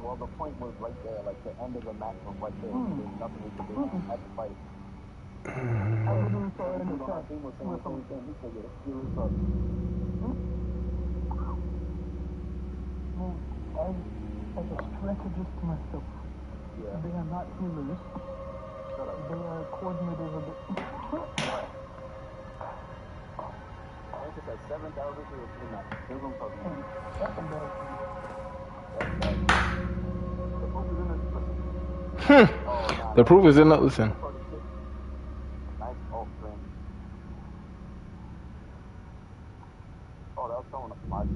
Well, the point was right there, like the end of the match was right there. There's nothing we could do. I had to fight. I didn't say anything. I think we're saying the same thing. He said, yeah, serious up. As a strategist to myself, they are not healers. They are coordinators of the... I think it's at 7,000 or 3 matches. Here's what I'm talking about. That's embarrassing. The proof is in the listen. Nice off frame. Oh, that was someone a 5.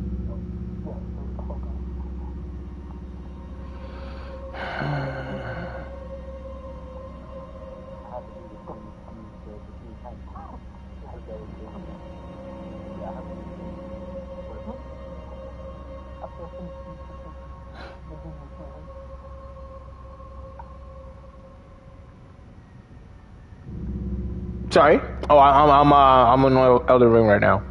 Yeah, I have to do the thing. I mean, the team tank. Yeah, I have to do the Sorry. Oh, I'm in Elder Ring right now.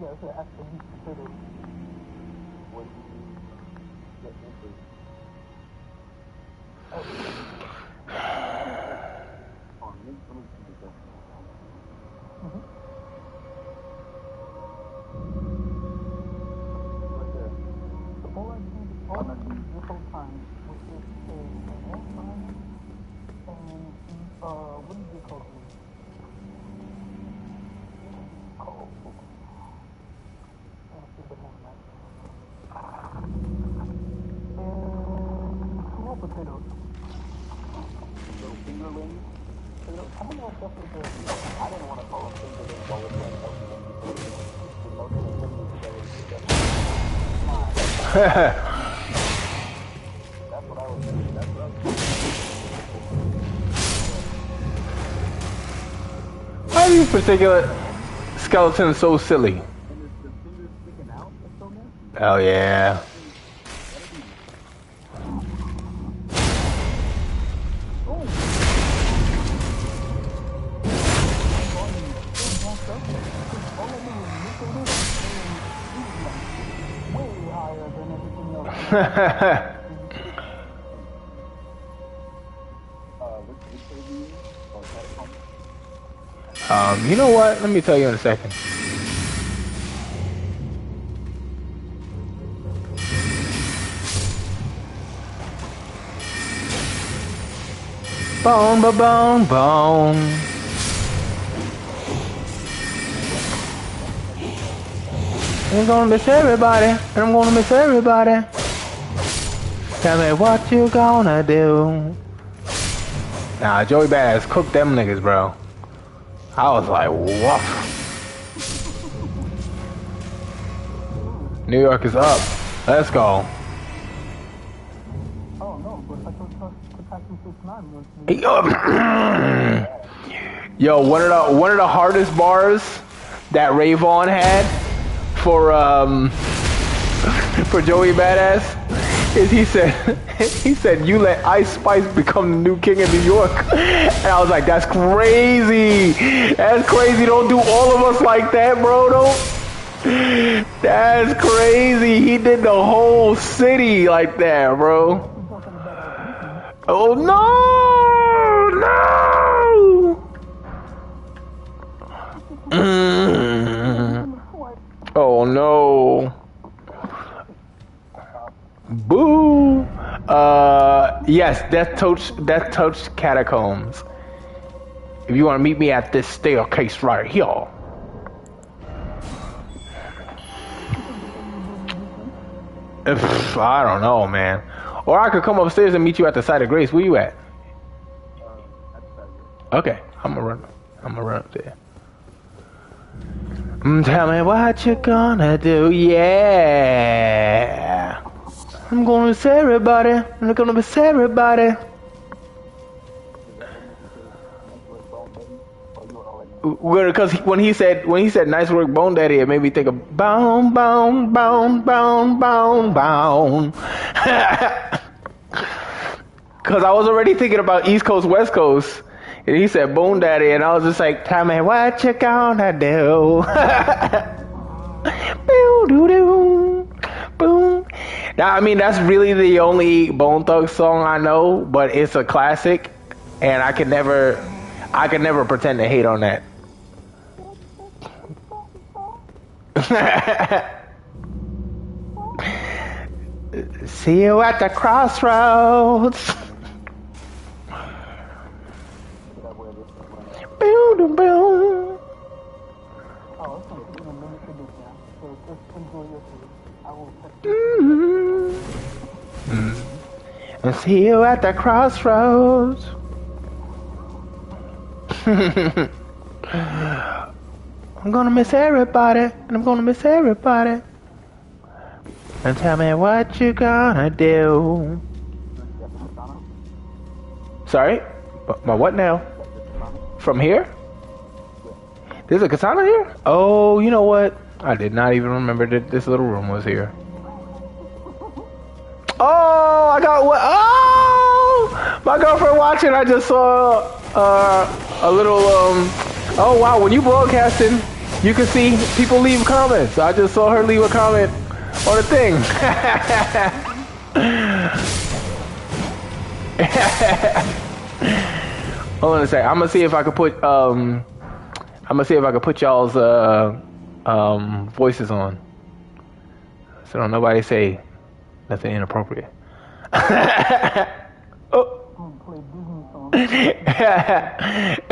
Yeah, it's actually considered. What do you get into? Oh, let me see this. Right there. All I did this whole time was just an off time and what is it called? Small potatoes. Little fingerlings. I don't know if that's what they're... I didn't want to call them fingerlings while we're playing That's what I was doing. That's what I was doing. Why are these particular skeletons so silly? And is the fingers sticking out? That's so nasty. Oh yeah. You know what? Let me tell you in a second. Bone, ba bone, bone. I'm gonna miss everybody, and I'm gonna miss everybody. Tell me what you gonna do. Nah, Joey Badass cooked them niggas, bro. I was like, woof. New York is up. Let's go. Oh no, but I thought Capacity 69 was... Yo, one of the hardest bars that Rayvon had for Joey Badass is he said you let Ice Spice become the new king of New York. And I was like, that's crazy. That's crazy. Don't do all of us like that, bro. Don't. That's crazy. He did the whole city like that, bro. Oh no! Oh no! Boo! Yes, Death Touch Catacombs. If you want to meet me at this staircase right here. I don't know, man. Or I could come upstairs and meet you at the site of grace. Where you at? Okay, I'm gonna run up there. Tell me what you gonna do, yeah. I'm gonna miss everybody. I'm gonna miss everybody. Because when he said nice work, Bone Daddy, it made me think of bound, bound, bound, bound, bound, bound. Because I was already thinking about East Coast, West Coast, and he said Bone Daddy, and I was just like, tell me what you gonna do. Boom. Now, I mean, that's really the only Bone Thugs song I know, but it's a classic, and I could never pretend to hate on that. See you at the crossroads. Boom, boom. Oh, it's going to be a minute to this now. So just enjoy your food. I will text you. And see you at the crossroads. I'm gonna miss everybody, and I'm gonna miss everybody. And tell me what you gonna do. Sorry? My what now? From here? There's a katana here? Oh, you know what? I did not even remember that this little room was here. Oh, I got what? Oh! My girlfriend watching, I just saw a little, oh wow, when you broadcasting, you can see people leave comments. I just saw her leave a comment on the thing. Hold on a sec. I'm gonna see if I could put y'all's voices on. So don't nobody say nothing inappropriate. Oh.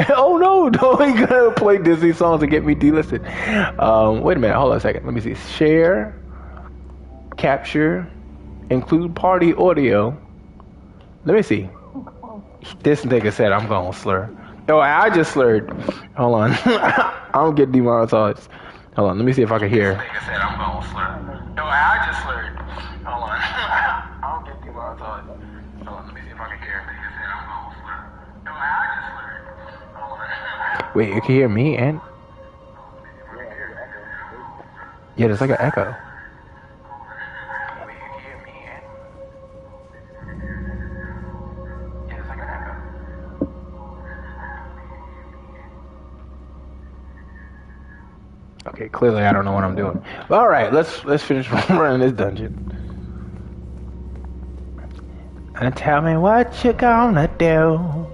Oh no, don't be gonna play Disney songs and get me delisted. Wait a minute, hold on a second. Let me see. Share, capture, include party audio. Let me see. This nigga said I'm gonna slur. Oh, I just slurred. Hold on. I don't get demonetized. Hold on, let me see if I can hear. This nigga said I'm gonna slur. No, I just slurred. Hold on. I don't get demonetized. Hold on, let me see if I can hear. Nigga said I'm gonna slur. No, I just slurred. Hold on. Wait, you can hear me and? Yeah, there's like an echo. Okay, clearly I don't know what I'm doing. But all right, let's finish running this dungeon. And tell me what you gonna do.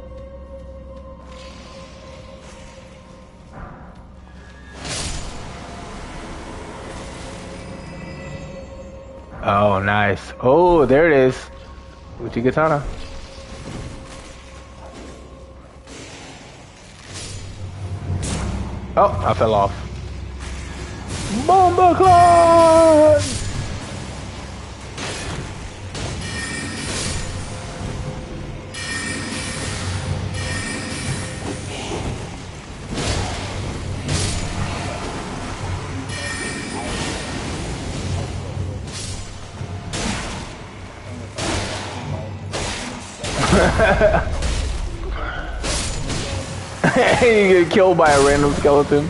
Oh, nice. Oh, there it is. Uchi Katana. Oh, I fell off. Bomba Clan! You get killed by a random skeleton.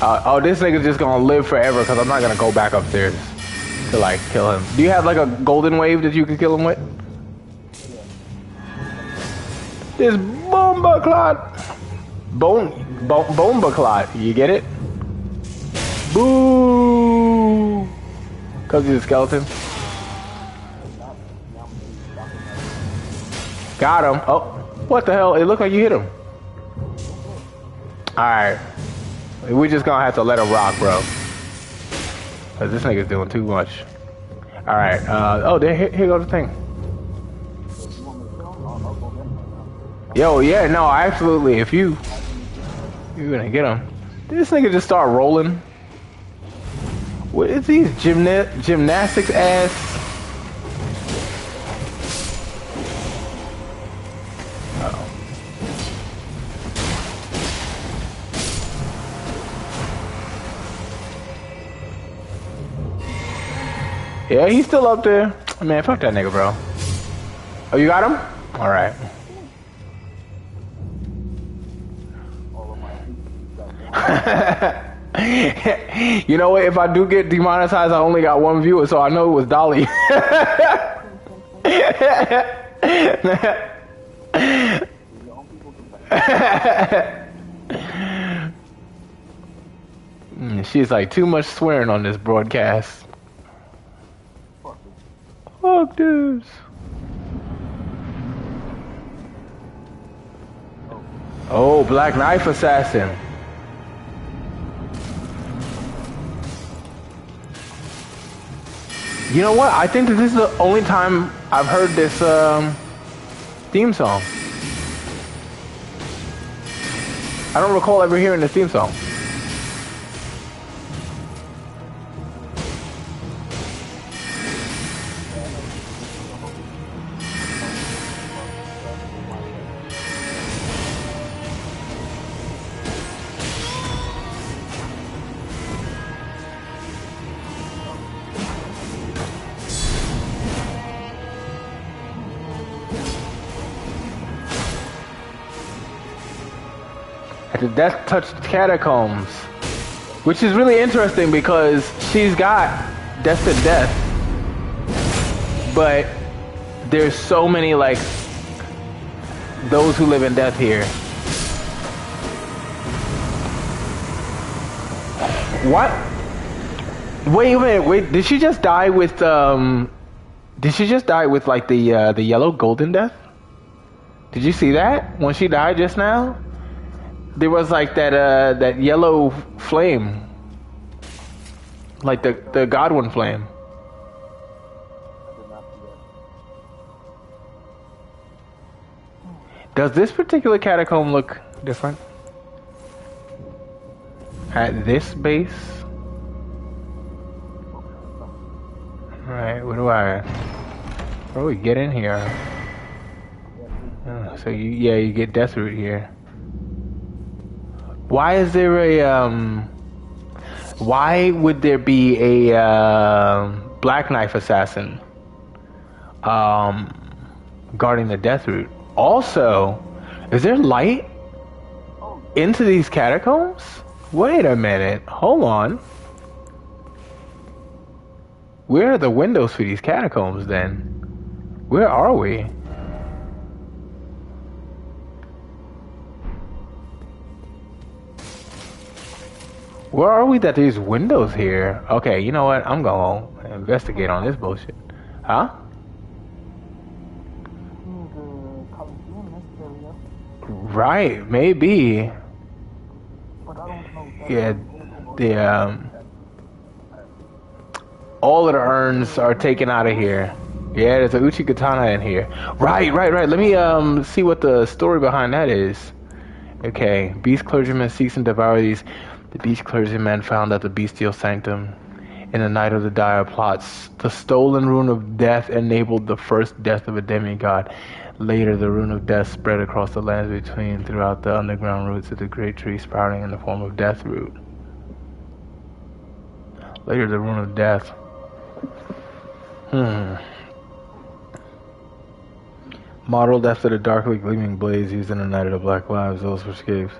Oh, this nigga's just gonna live forever because I'm not gonna go back upstairs to like kill him. Do you have like a golden wave that you could kill him with? This bomba clot, bomba clot. You get it? Boo! Cause he's a skeleton. Got him. Oh, what the hell? It looked like you hit him. All right. We just gonna have to let him rock, bro. Cause this nigga's doing too much. All right. Oh, here goes the thing. Yo, yeah, no, absolutely. If you're gonna get him, this nigga just start rolling. What is these gymnastics ass? Yeah, he's still up there. Man, fuck that nigga, bro. Oh, you got him? All right. You know what? If I do get demonetized, I only got one viewer, so I know it was Dolly. She's like, too much swearing on this broadcast. Fuck this. Oh, Black Knife Assassin. You know what? I think that this is the only time I've heard this theme song. I don't recall ever hearing this theme song. At the Death Touched Catacombs, which is really interesting because she's got Death to Death, but there's so many like those who live in death here. What? Wait a minute, wait, did she just die with like the yellow golden death? Did you see that when she died just now? There was like that yellow flame, like the Godwin flame. Does this particular catacomb look different? At this base? Alright, where do we get in here? Oh, so you get Death Root here. Why is there why would there be a Black Knife Assassin guarding the Death Root? Also, is there light into these catacombs? Wait a minute, hold on. Where are the windows for these catacombs then? Where are we? Where are we that there's windows here? Okay, you know what? I'm gonna investigate on this bullshit. Huh? Right, maybe. Yeah, the all of the urns are taken out of here. Yeah, there's a Uchi Katana in here. Right. Let me see what the story behind that is. Okay, beast clergyman seeks and devour these. The beast clergyman found that the bestial sanctum in the night of the dire plots. The stolen rune of death enabled the first death of a demigod. Later, the rune of death spread across the lands between throughout the underground roots of the great tree sprouting in the form of Death Root. Later, the rune of death. Modeled after the darkly gleaming blaze used in the night of the black lives, those which gave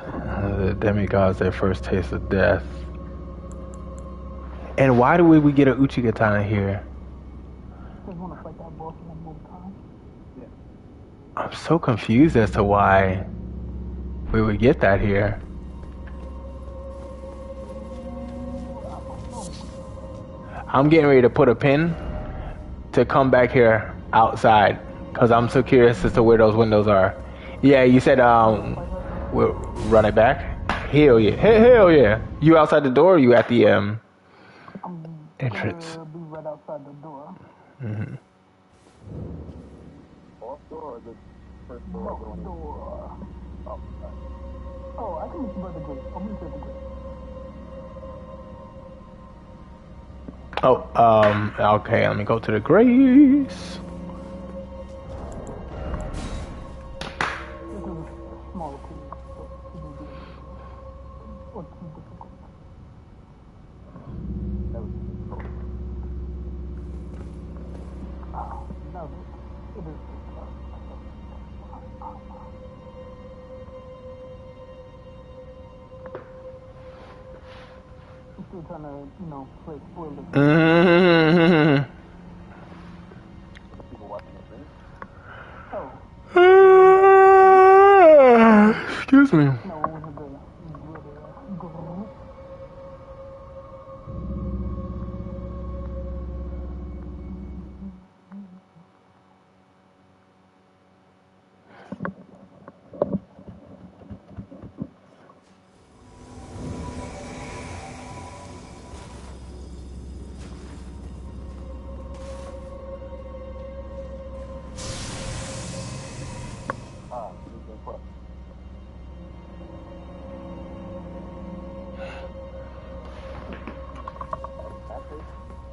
the demigods their first taste of death. And why do we get a Uchi Katana here? I'm so confused as to why we would get that here. I'm getting ready to put a pin to come back here outside because I'm so curious as to where those windows are. Yeah, you said we'll run it back. Hell yeah, hell yeah. You outside the door? Or you at the entrance? Be right outside the door. Mm-hmm. Off door or the first door? Door. Oh, I think it's by the gate. I'm into the gate. Oh, okay, let me go to the grace. This is a smaller piece, so it will be or too difficult. That was cool. No, it is. still trying to, play spoilers. People watching the stream. Excuse me. No, it was a good.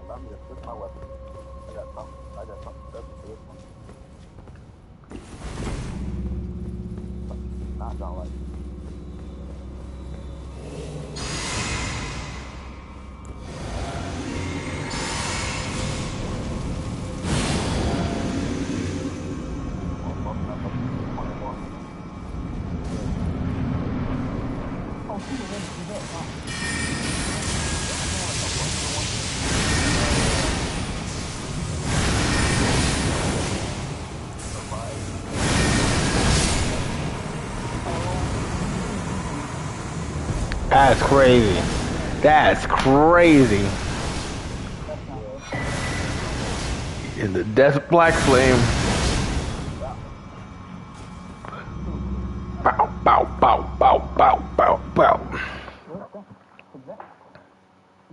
Allow me to switch my weapon. I got something special for this one. Not gonna like it. That's crazy. That's crazy. In the Death Black Flame. Bow, bow, bow, bow, bow, bow, bow.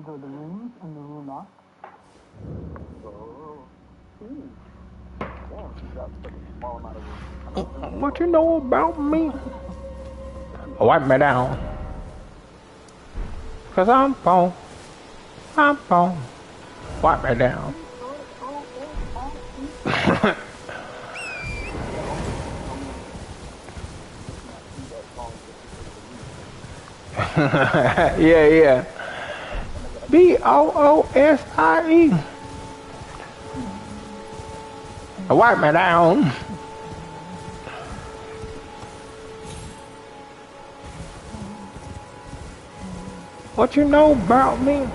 Go the runes and the rune lock. What you know about me? Wipe me down. Cause I'm bone. Wipe me down. Yeah. BOOSIE. Wipe me down. What you know about me?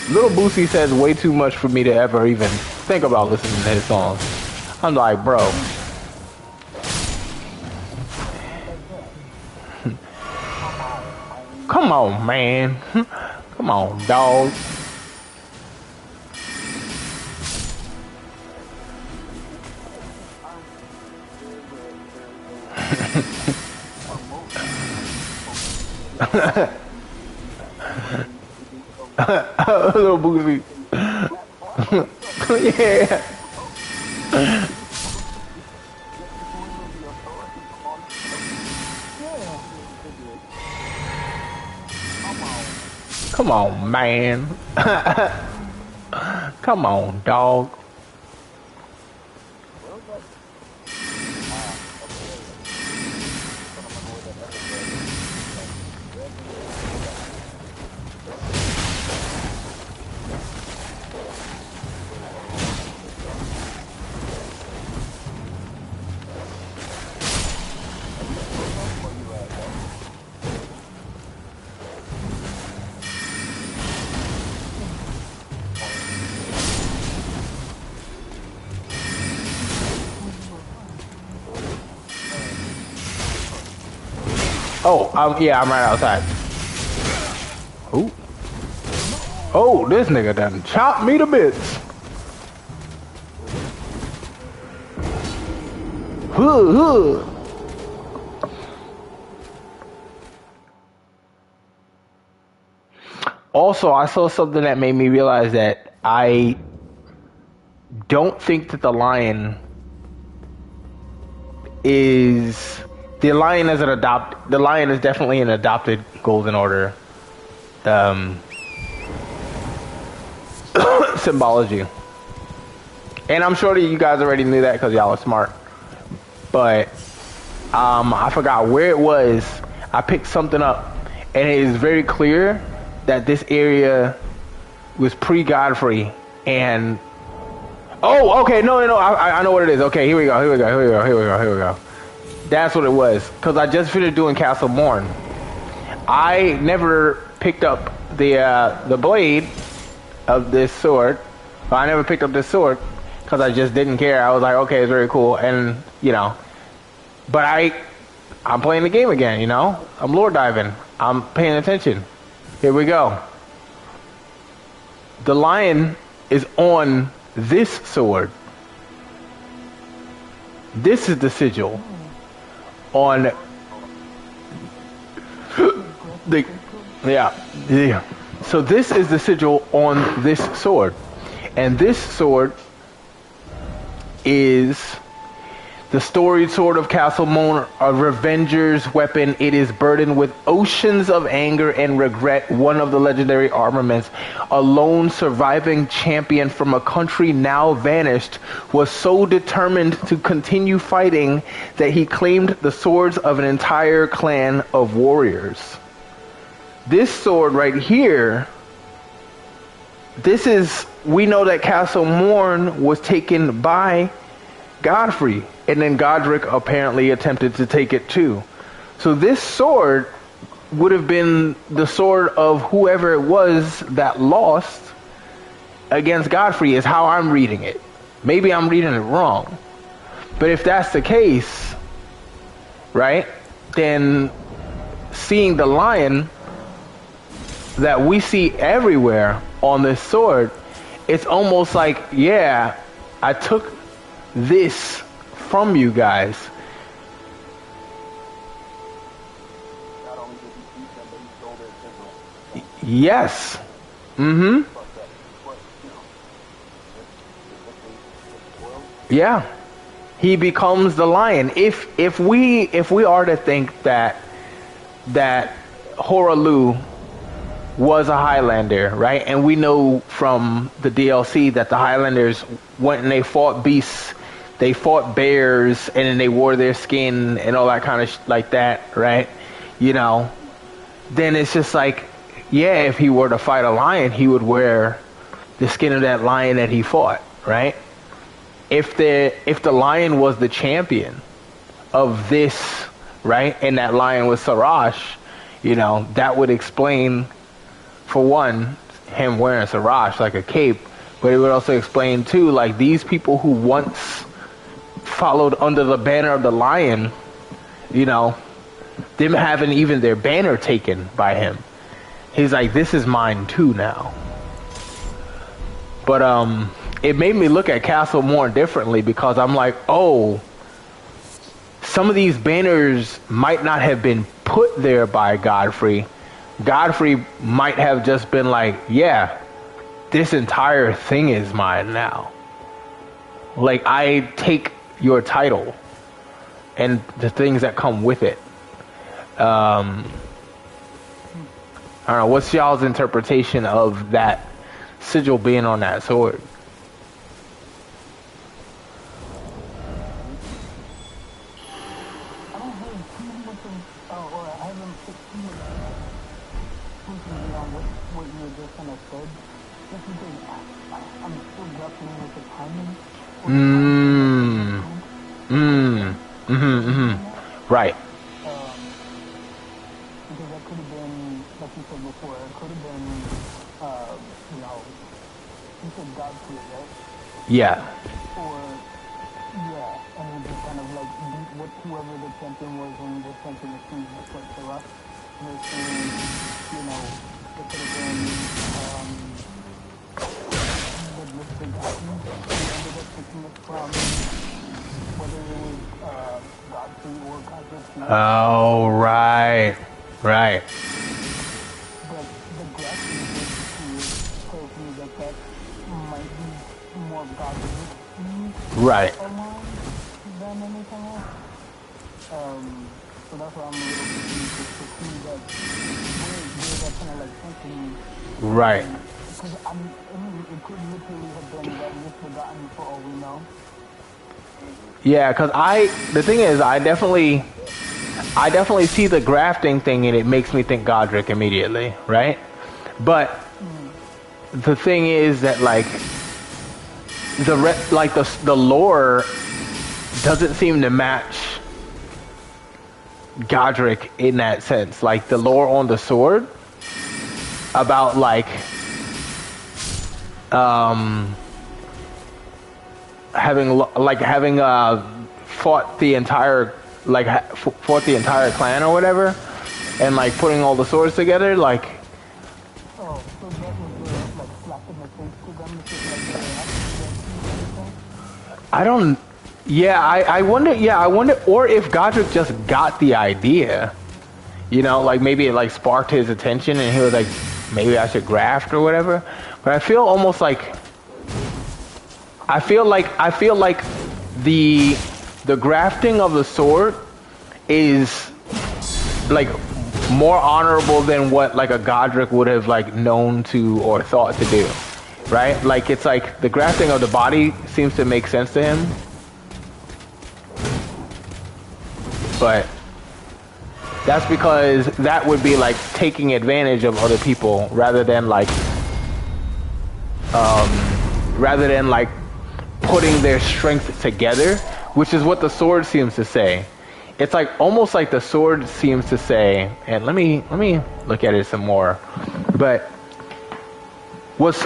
Little Boosie says way too much for me to ever even think about listening to his songs. I'm like, bro. Come on, man. Come on, dog. Little Boosie. Yeah. Come on, man. Come on, dog. Oh, yeah, I'm right outside. Ooh. Oh, this nigga done chopped me to bits. Huh. Also, I saw something that made me realize that I don't think that the lion is... The lion is definitely an adopted golden order symbology. And I'm sure that you guys already knew that because y'all are smart. But I forgot where it was. I picked something up, and it is very clear that this area was pre-Godfrey. And oh, okay, no, I know what it is. Okay, here we go. That's what it was. Because I just finished doing Castle Morn. I never picked up the blade of this sword. I never picked up this sword because I just didn't care. I was like, okay, it's very cool, and but I'm playing the game again. I'm lore diving. I'm paying attention. Here we go. The lion is on this sword. This is the sigil on yeah. So this is the sigil on this sword. And this sword is the storied sword of Castle Moon, a revenger's weapon. It is burdened with oceans of anger and regret. One of the legendary armaments, a lone surviving champion from a country now vanished, was so determined to continue fighting that he claimed the swords of an entire clan of warriors. This sword right here, we know that Castle Morn was taken by Godfrey, and then Godric apparently attempted to take it too. So this sword would have been the sword of whoever it was that lost against Godfrey, is how I'm reading it. Maybe I'm reading it wrong. But if that's the case, right, then seeing the lion that we see everywhere on this sword, it's almost like, yeah, I took this from you guys. Not only did he beat them, but he stole their signal. Yes. Mm-hmm. Yeah. He becomes the lion. If we are to think that Horalu was a Highlander, right? And we know from the DLC that the Highlanders went and they fought beasts, they fought bears, and then they wore their skin and all that kind of like that, right? Then it's just like, yeah, if he were to fight a lion, he would wear the skin of that lion that he fought, right? If the lion was the champion of this, right, and that lion was Sarash, that would explain, for one, him wearing Sarash like a cape, but it would also explain too, like, these people who once followed under the banner of the lion, them having even their banner taken by him. He's like, this is mine too now. But it made me look at Castle more differently, because I'm like, oh, some of these banners might not have been put there by Godfrey. Godfrey might have just been like, yeah, this entire thing is mine now. Like, I take your title and the things that come with it. I don't know, what's y'all's interpretation of that sigil being on that sword? Right. Because that could have been, like you said before, it could have been, you said Godfrey, right? Yeah. Or, yeah, and he just kind of like beat whoever the champion was when the champion was choosing to play the rock. Versus, it could have been, the Mr. Godfrey, who ended up picking it from, whether it was, Godfrey or Godfrey. Oh, right. Right. But the graphing tells me that might be more Godfrey Right. than anything else. So that's why I'm a little confused to see that where that kind of like thinking. Right. Because I mean, it could literally have been that misforgotten for all we know. Yeah, because the thing is, I definitely see the grafting thing, and it makes me think Godric immediately, right? But the thing is that, like, the lore doesn't seem to match Godric in that sense, like the lore on the sword about like having fought the entire fought the entire clan or whatever, and like putting all the swords together, like. Oh, so that was like slap in the face to them because like they I don't. Yeah, I wonder. Yeah, I wonder, or if Godric just got the idea, you know, like maybe it like sparked his attention, and he was like, maybe I should graft or whatever. But I feel almost like. I feel like the grafting of the sword is like more honorable than what like a Godric would have like known to or thought to do, right? Like it's like the grafting of the body seems to make sense to him, but that's because that would be like taking advantage of other people rather than like putting their strength together, which is what the sword seems to say. It's like almost like the sword seems to say, and let me look at it some more. But was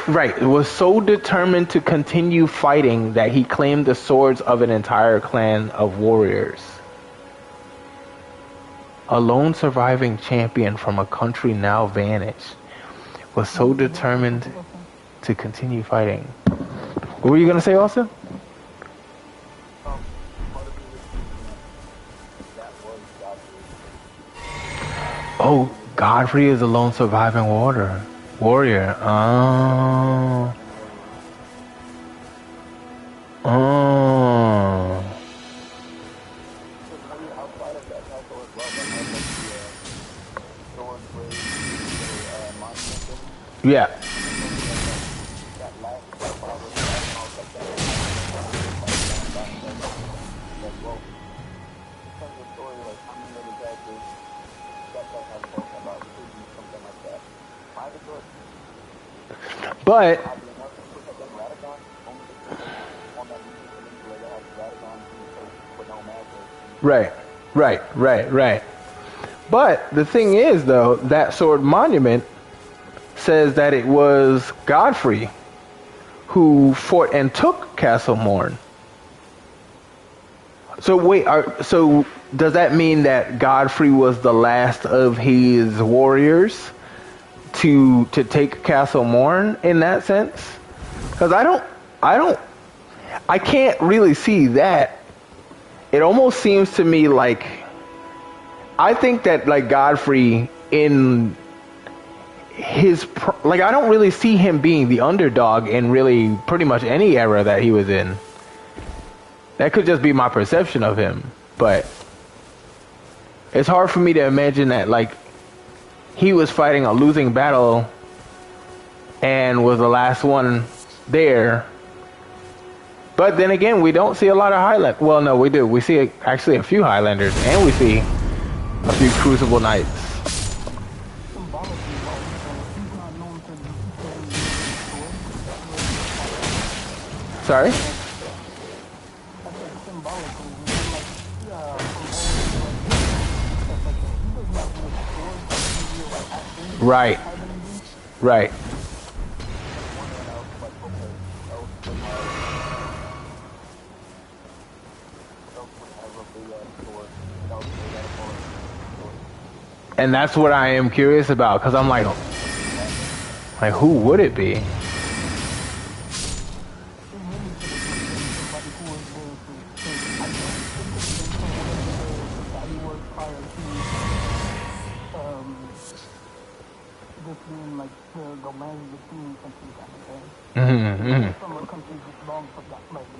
so determined to continue fighting that he claimed the swords of an entire clan of warriors. A lone surviving champion from a country now vanished was so determined to continue fighting. What were you gonna say, Austin? Oh, Godfrey is a lone surviving warrior. Oh. Oh. Yeah. But right. But the thing is, though, that sword monument says that it was Godfrey who fought and took Castle Morn. So wait, so does that mean that Godfrey was the last of his warriors to take Castle Morn in that sense? Because I can't really see that. It almost seems to me like I think that like Godfrey in his like I don't really see him being the underdog in really pretty much any era that he was in. That could just be my perception of him, but it's hard for me to imagine that like he was fighting a losing battle and was the last one there. But then again, we don't see a lot of Highlanders. Well, no, we do. We see actually a few Highlanders, and we see a few Crucible Knights. Sorry? Right. And that's what I am curious about, because I'm like, who would it be?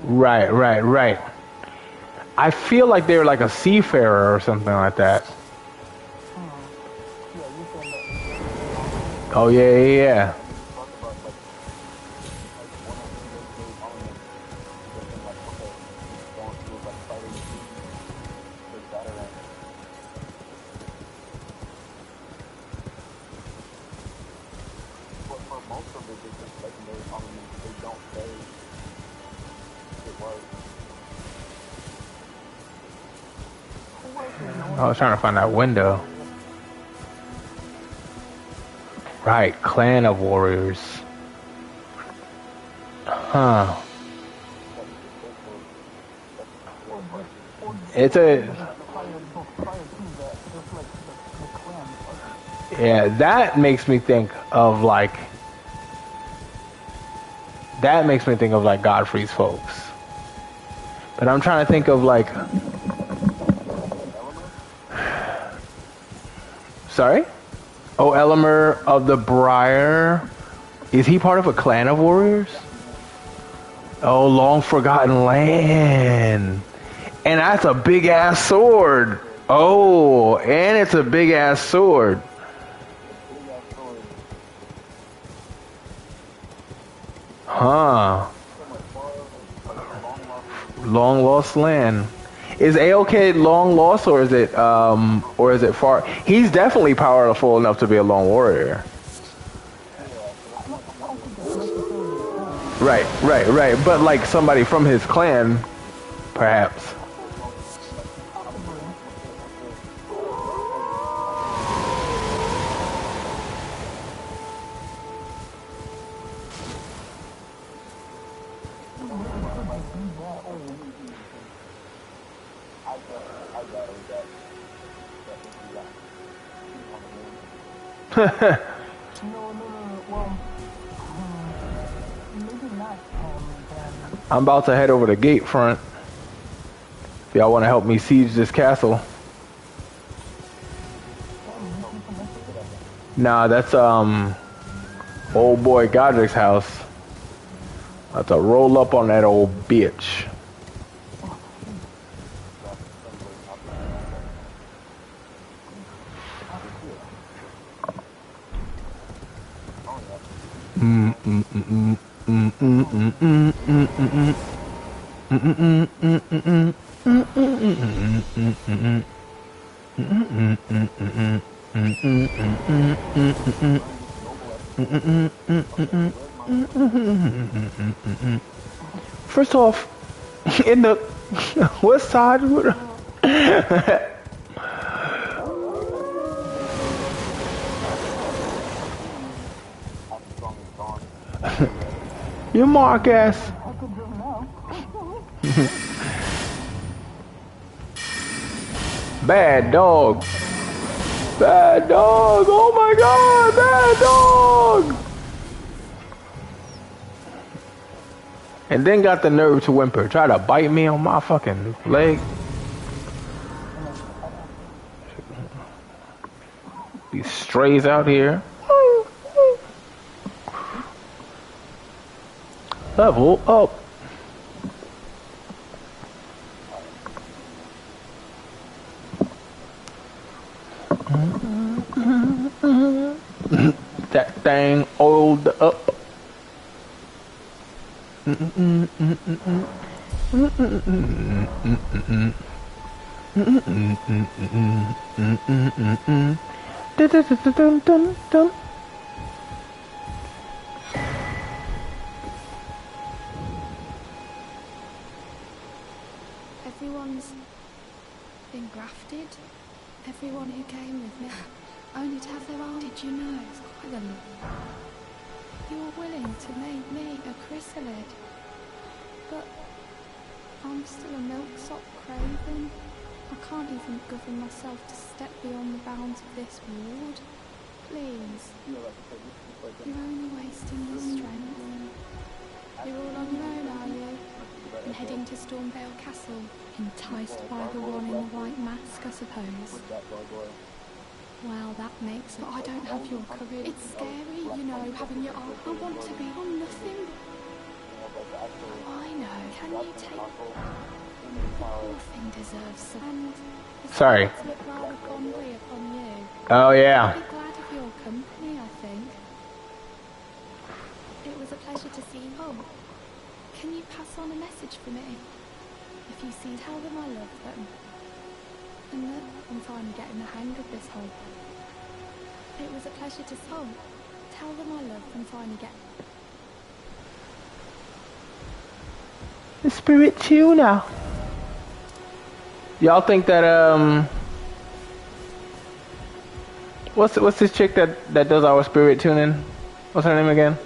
Right. I feel like they're like a seafarer or something like that. Oh yeah. I was trying to find that window. Right, clan of warriors. Huh. It's a... Yeah, that makes me think of like... That makes me think of like Godfrey's folks. But I'm trying to think of like... Sorry? Oh, Elimer of the Briar. Is he part of a clan of warriors? Oh, long forgotten land. And that's a big ass sword. Oh, and it's a big ass sword. Huh. Long lost land. Is AOK long lost or is it far? He's definitely powerful enough to be a lone warrior. Right. But like somebody from his clan, perhaps. I'm about to head over to gate front. If y'all want to help me siege this castle. Nah, that's old boy Godric's house. I have to roll up on that old bitch. First off, in the west side. You mark ass. Bad dog. Bad dog. Oh my god, bad dog. And then got the nerve to whimper. Try to bite me on my fucking leg. These strays out here. Level up. That thing oiled up. Everyone's been grafted. Everyone who came with me, only to have their own. Did you know? It's quite a lot. You were willing to make me a chrysalid, but I'm still a milksop craven. I can't even govern myself to step beyond the bounds of this ward. Please, you're only wasting your strength. You're all on your own, are you? And heading to Stormvale Castle, enticed by the one in the white mask, I suppose. Well, that makes it. But I don't have your courage. It's scary, you know, having your arm. I want to be on nothing. Oh, I know. Can you take... The poor thing deserves some... And sorry. look rather fondly upon you. Oh, yeah. I'd be glad of your company, I think. It was a pleasure to see you. Oh, can you pass on a message for me? If you see, tell them I love them. And that I'm finally getting the hang of this whole... It was a pleasure to see. Oh, tell them I love them, finally get... The spirit tuna. Y'all think that, what's this chick that does our spirit tuning? What's her name again?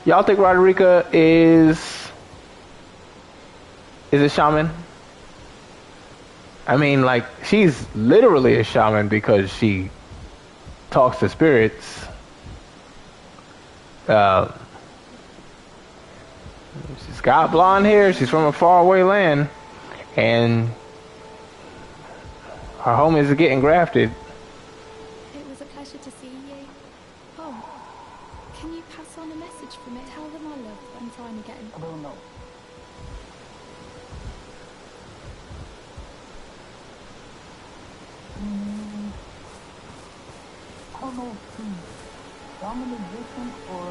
Y'all think Roderica is a shaman? I mean, like, she's literally a shaman because she talks to spirits. She's got blonde hair. She's from a faraway land, and her homies are getting grafted. It was a pleasure to see you. Oh, can you pass on a message for me? Tell them I love them, trying again. I don't know. I don't know if he's dominant vision or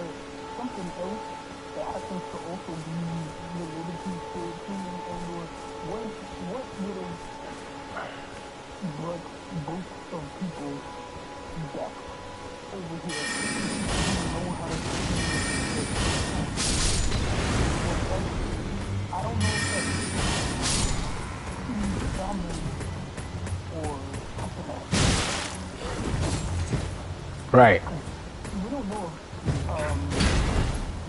something else that happens to also be related to spirit tuning, or what would have brought both of people back over here who know how to tune it. I don't know if that's dominant or something else. Right. We don't know if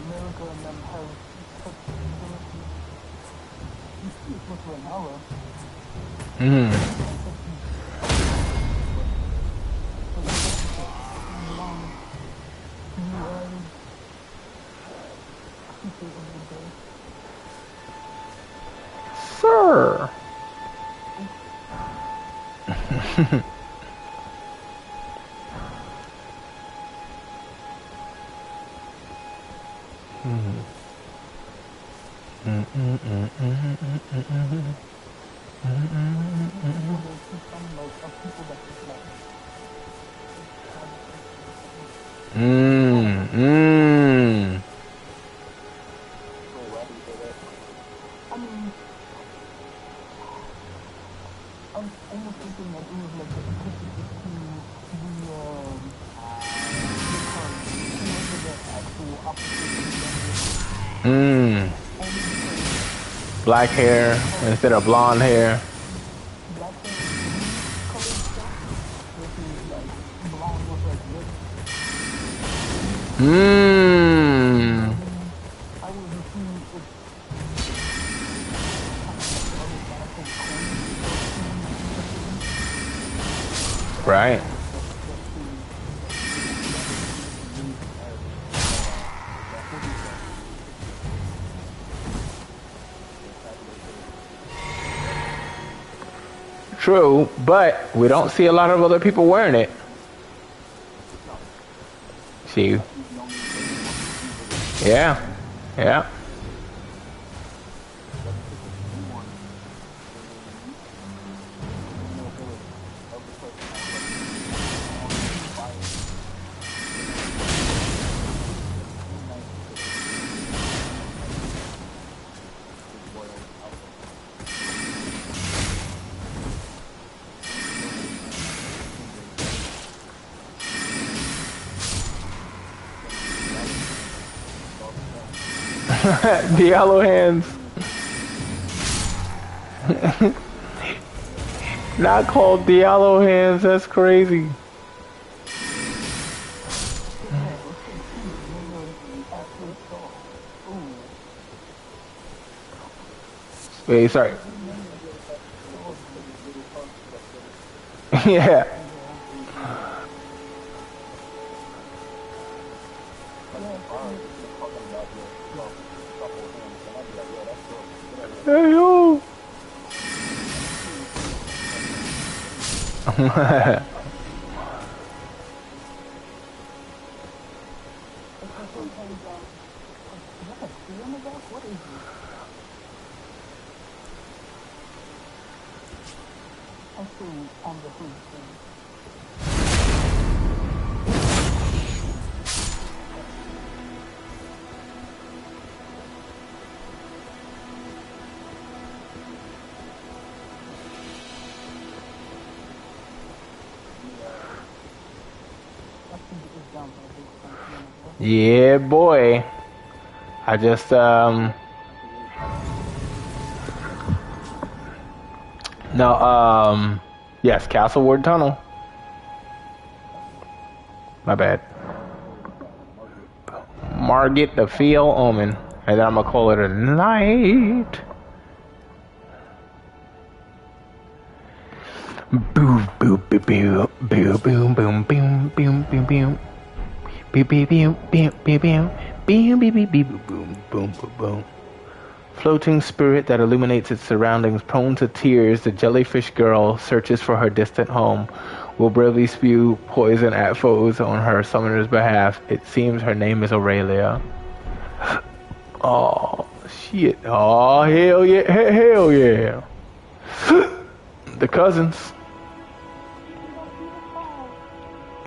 America and them have such abilities. You see it with Renala. Sir. I'm almost thinking that it was like the antithesis to the actual opposite. Black hair instead of blonde hair. Black hair colored stuff versus like blonde with like red. I was assuming it's Right. True, but we don't see a lot of other people wearing it. See? Yeah. Yeah. The yellow hands. Not called Diallo hands, that's crazy. Wait, sorry. Yeah. Hey yo. Yeah, boy. I just no yes, Castlewood Tunnel. My bad. Margit the Feel Omen. And then I'm gonna call it a night. Boom, boom, boom, boom, boom, boom, boom, boom, boom, boom, boom. Boom, boom, boom, boom, boom, boom, boom, boom, boom, boom, boom, boom, boom. Floating spirit that illuminates its surroundings, prone to tears, the jellyfish girl searches for her distant home. Will bravely spew poison at foes on her summoner's behalf. It seems her name is Aurelia. Oh, shit. Oh, hell yeah. Hell yeah. The cousins.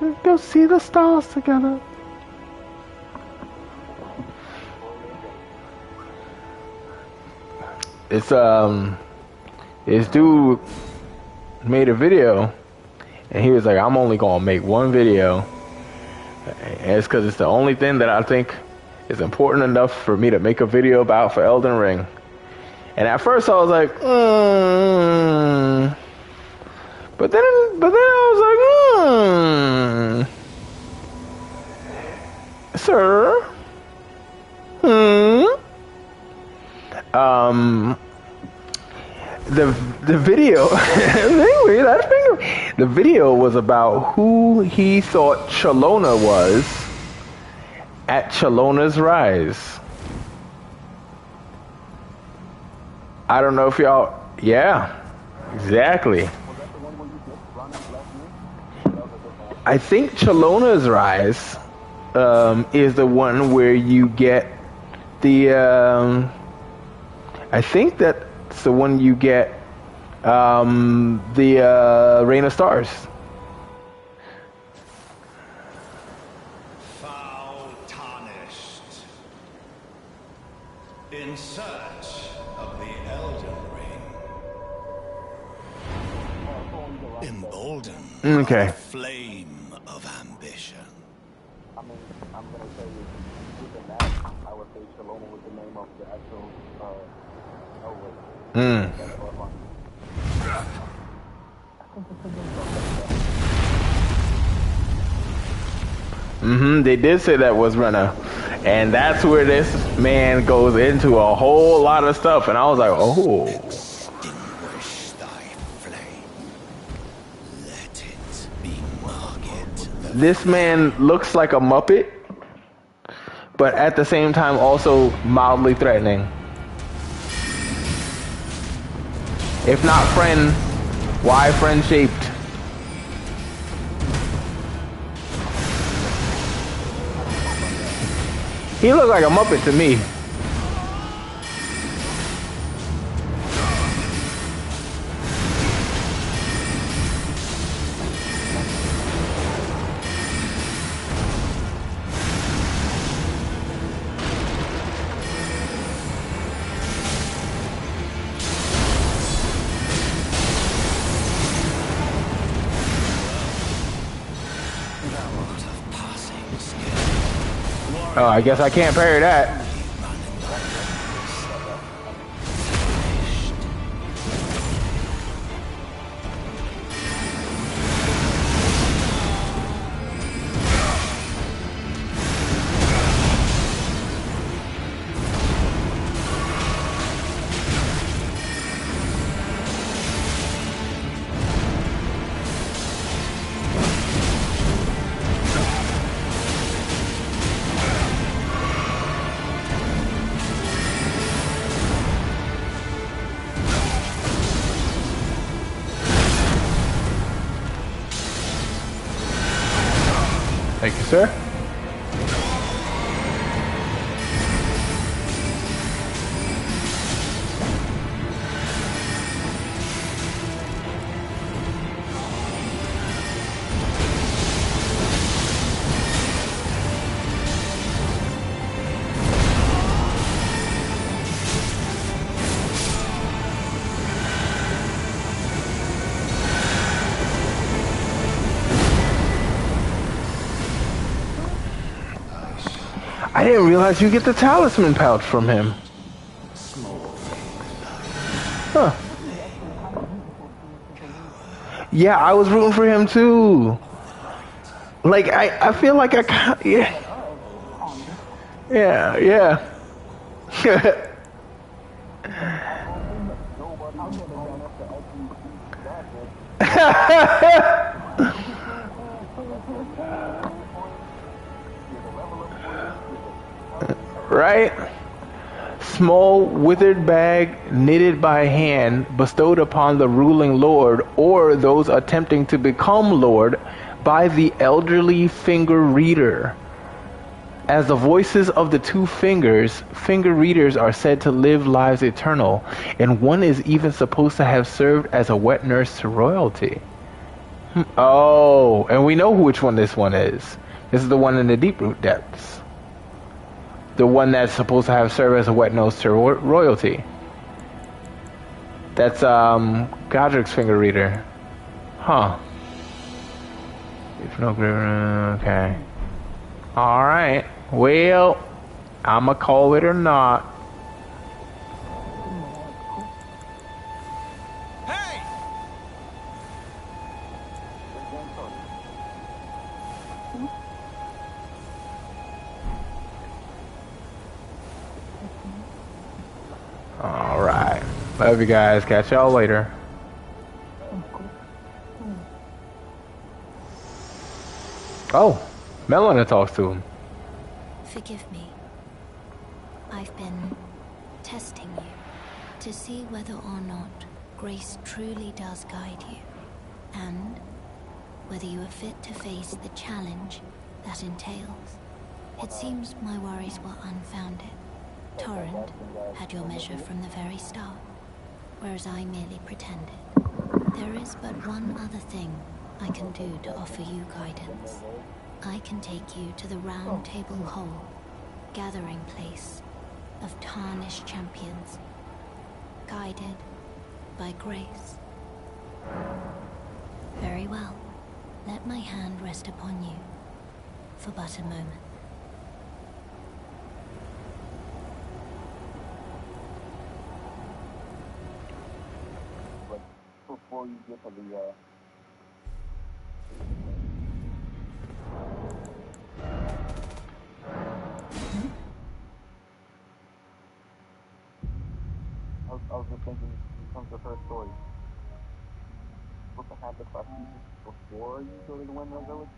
Let's go see the stars together. It's, this dude made a video, and he was like, I'm only gonna make one video. And it's because it's the only thing that I think is important enough for me to make a video about for Elden Ring. And at first I was like, But then I was like, Sir? The video the video was about who he thought Chalona was at Chalona's Rise. I don't know if y'all, yeah, exactly. I think Chalona's Rise is the one where you get the I think that's the one you get the Rain of Stars. Foul tarnished. In search of the Elden Ring. Emboldened Okay. by the flame of ambition. I mean, I'm gonna say within that, I would say Shalom was the name of the actual They did say that was Renna. And that's where this man goes into a whole lot of stuff. And I was like, oh. Extinguish thy flame. Let it be Margit. This man looks like a Muppet, but at the same time also mildly threatening. If not friend, why friend-shaped? He looked like a Muppet to me. Oh, I guess I can't parry that. Thank you, sir. I didn't realize you get the talisman pouch from him. Huh. Yeah, I was rooting for him too. Like I feel like I can't. Yeah. Yeah. Yeah. Nobody was strong enough to actually beat that bitch. You're the level up for this. Right? Small withered bag knitted by hand bestowed upon the ruling lord or those attempting to become lord by the elderly finger reader. As the voices of the two finger readers are said to live lives eternal, and one is even supposed to have served as a wet nurse to royalty. Oh, and we know which one this one is. This is the one in the deep root depths. The one that's supposed to have served as a wet nose to royalty. That's Godric's finger reader. Huh. If no okay. Alright. Well, I'ma call it or not. Hey! Alright. Love you guys. Catch y'all later. Oh, Melina talks to him. Forgive me. I've been testing you to see whether or not grace truly does guide you, and whether you are fit to face the challenge that entails. It seems my worries were unfounded. Torrent had your measure from the very start, whereas I merely pretended. There is but one other thing I can do to offer you guidance. I can take you to the Round Table Hall, gathering place of tarnished champions, guided by grace. Very well. Let my hand rest upon you for but a moment. But before you get to the I was just thinking in terms of her story. What happened if I see this before you go to the Windmill Village?